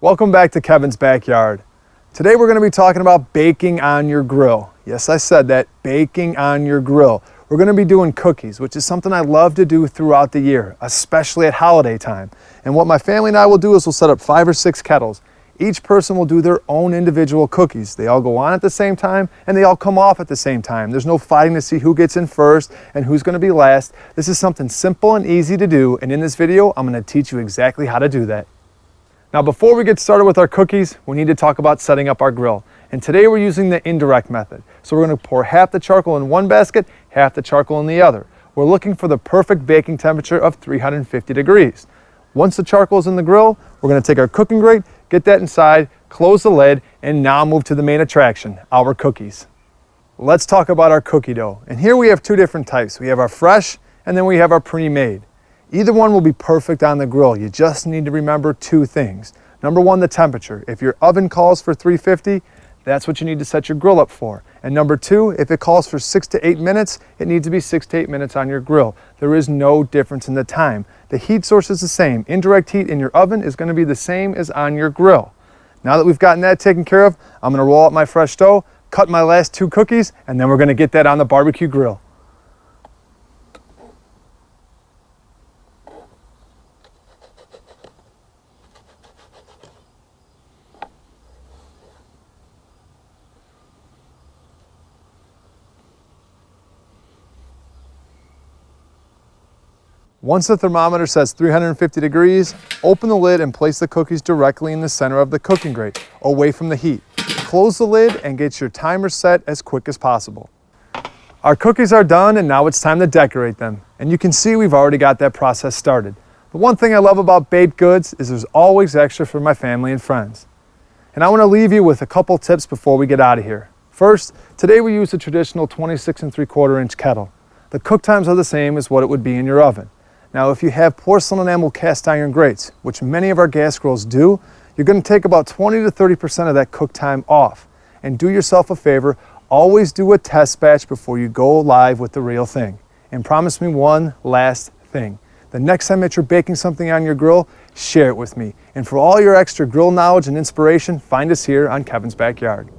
Welcome back to Kevin's Backyard. Today we're going to be talking about baking on your grill. Yes, I said that, baking on your grill. We're going to be doing cookies, which is something I love to do throughout the year, especially at holiday time. And what my family and I will do is we'll set up 5 or 6 kettles. Each person will do their own individual cookies. They all go on at the same time and they all come off at the same time. There's no fighting to see who gets in first and who's going to be last. This is something simple and easy to do, and in this video I'm going to teach you exactly how to do that. Now before we get started with our cookies, we need to talk about setting up our grill. And today we're using the indirect method. So we're going to pour half the charcoal in one basket, half the charcoal in the other. We're looking for the perfect baking temperature of 350 degrees. Once the charcoal is in the grill, we're going to take our cooking grate, get that inside, close the lid, and now move to the main attraction, our cookies. Let's talk about our cookie dough. And here we have 2 different types. We have our fresh and then we have our pre-made. Either one will be perfect on the grill. You just need to remember 2 things. Number 1, the temperature. If your oven calls for 350, that's what you need to set your grill up for. And number 2, if it calls for 6 to 8 minutes, it needs to be 6 to 8 minutes on your grill. There is no difference in the time. The heat source is the same. Indirect heat in your oven is going to be the same as on your grill. Now that we've gotten that taken care of, I'm going to roll out my fresh dough, cut my last 2 cookies, and then we're going to get that on the barbecue grill. Once the thermometer says 350 degrees, open the lid and place the cookies directly in the center of the cooking grate, away from the heat. Close the lid and get your timer set as quick as possible. Our cookies are done and now it's time to decorate them. And you can see we've already got that process started. The one thing I love about baked goods is there's always extra for my family and friends. And I want to leave you with a couple tips before we get out of here. First, today we use a traditional 26 3/4 inch kettle. The cook times are the same as what it would be in your oven. Now, if you have porcelain enamel cast iron grates, which many of our gas grills do, you're going to take about 20 to 30% of that cook time off. And do yourself a favor, always do a test batch before you go live with the real thing. And promise me one last thing. The next time that you're baking something on your grill, share it with me. And for all your extra grill knowledge and inspiration, find us here on Kevin's Backyard.